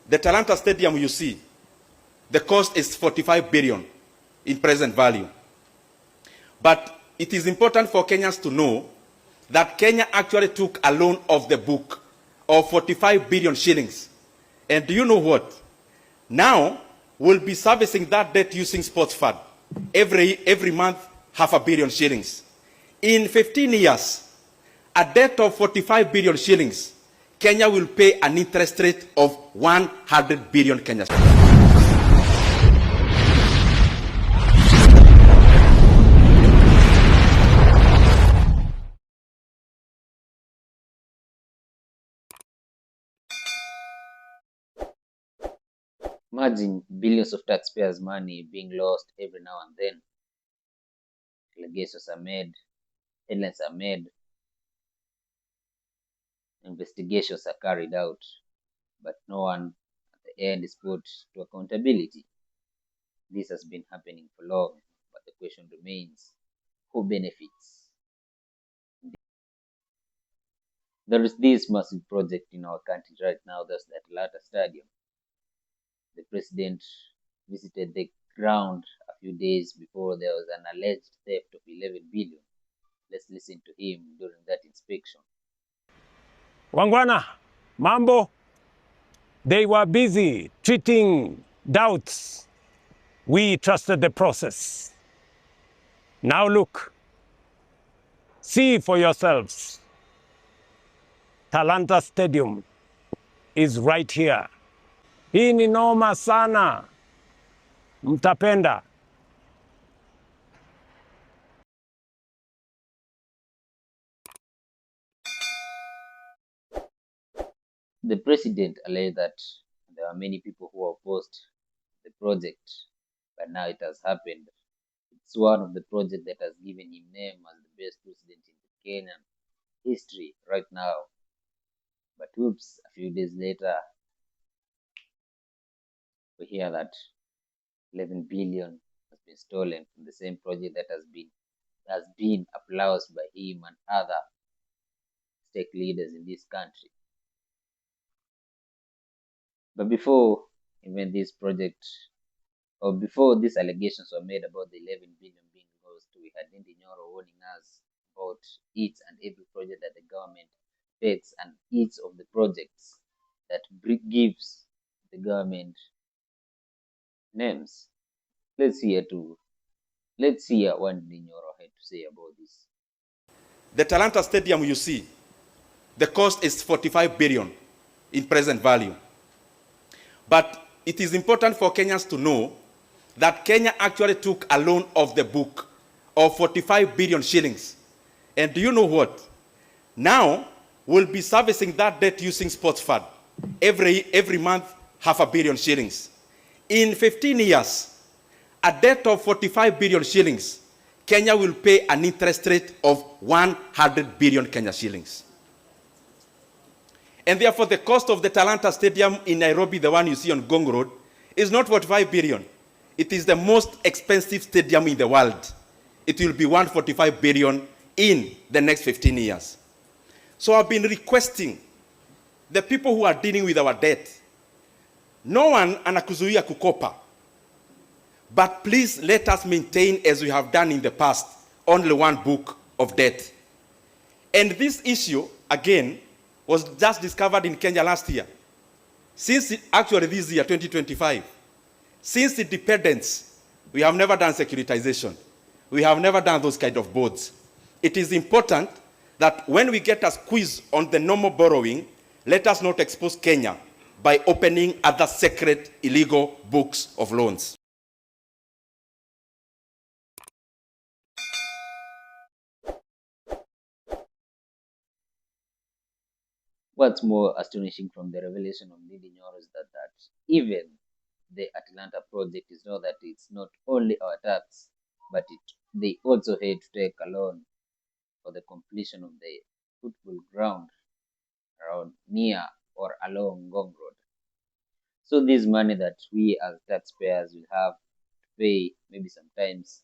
The Talanta Stadium, you see, the cost is 45 billion in present value. But it is important for Kenyans to know that Kenya actually took a loan of the book of 45 billion shillings. And do you know what? Now, we'll be servicing that debt using sports fund. Every month, 500 million shillings. In 15 years, a debt of 45 billion shillings, Kenya will pay an interest rate of 100 billion Kenya shillings. Imagine billions of taxpayers' money being lost every now and then. Allegations are made, headlines are made, investigations are carried out, but no one at the end is put to accountability. This has been happening for long, but the question remains, who benefits? There is this massive project in our country right now, that's the ATALANTA Stadium. The president visited the ground a few days before there was an alleged theft of 11 billion. Let's listen to him during that inspection. Wangwana, mambo, they were busy treating doubts. We trusted the process. Now look, see for yourselves. Talanta Stadium is right here. Hii ni noma sana. Mtapenda. The president alleged that there are many people who opposed the project, but now it has happened. It's one of the projects that has given him name as the best president in the Kenyan history right now. But whoops, a few days later, we hear that 11 billion has been stolen from the same project that has been applauded by him and other stake leaders in this country. But before even this project, or before these allegations were made about the 11 billion being lost, we had Ndindi Nyoro warning us about each and every project that the government takes and each of the projects that gives the government names. Let's hear what Ndindi Nyoro had to say about this. The Talanta Stadium, you see, the cost is 45 billion in present value. But it is important for Kenyans to know that Kenya actually took a loan of the book of 45 billion shillings. And do you know what? Now, we'll be servicing that debt using sports fund. Every month, 500 million shillings. In 15 years, a debt of 45 billion shillings, Kenya will pay an interest rate of 100 billion Kenya shillings. And therefore, the cost of the Talanta Stadium in Nairobi, the one you see on Gong Road, is not 45 billion. It is the most expensive stadium in the world. It will be 145 billion in the next 15 years. So I've been requesting the people who are dealing with our debt, no one anakuzuia kukopa, but please let us maintain, as we have done in the past, only one book of debt. And this issue, again, was just discovered in Kenya last year. Actually this year, 2025, since independence, we have never done securitization. We have never done those kind of boards. It is important that when we get a squeeze on the normal borrowing, let us not expose Kenya by opening other secret, illegal books of loans. What's more astonishing from the revelation of Ndindi Nyoro is that even the Atalanta project is know that it's not only our tax, but they also had to take a loan for the completion of the football ground around near or along Ngong Road. So this money that we as taxpayers will have to pay, maybe sometimes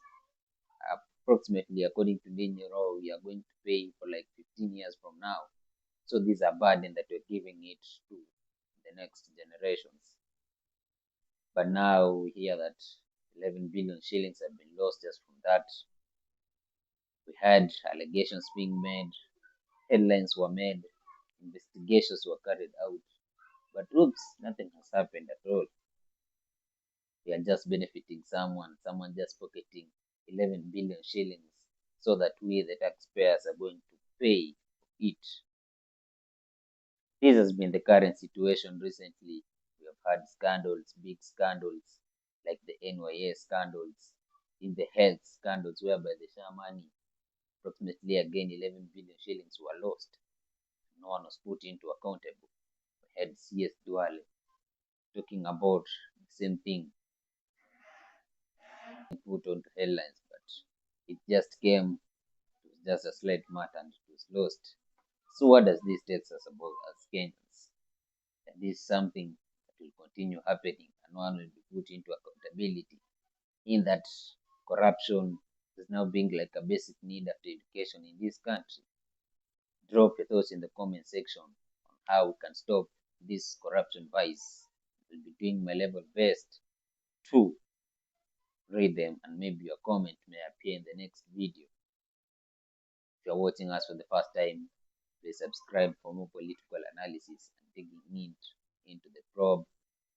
approximately, according to Ndindi Nyoro, we are going to pay for like 15 years from now. So these are burden that we're giving it to the the next generations. But now we hear that 11 billion shillings have been lost just from that. We had allegations being made, headlines were made, investigations were carried out, but oops, nothing has happened at all. We are just benefiting someone just pocketing 11 billion shillings so that we, the taxpayers, are going to pay for it. This has been the current situation recently. We have had scandals, big scandals, like the NYS scandals, in the health scandals, whereby the SHA money, approximately again 11 billion shillings, were lost. No one was put into accountable. We had CS Duale talking about the same thing, put onto headlines, but it just came, it was just a slight matter and it was lost. So what does this tell us about as Kenyans? That this is something that will continue happening and one will be put into accountability, in that corruption is now being like a basic need after education in this country. Drop your thoughts in the comment section on how we can stop this corruption vice. I'll be doing my level best to read them, and maybe your comment may appear in the next video. If you're watching us for the first time, please subscribe for more political analysis and digging into the probe,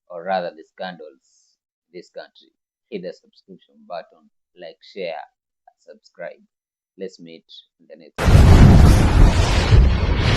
or rather the scandals in this country. Hit the subscription button, like, share, and subscribe. Let's meet in the next video.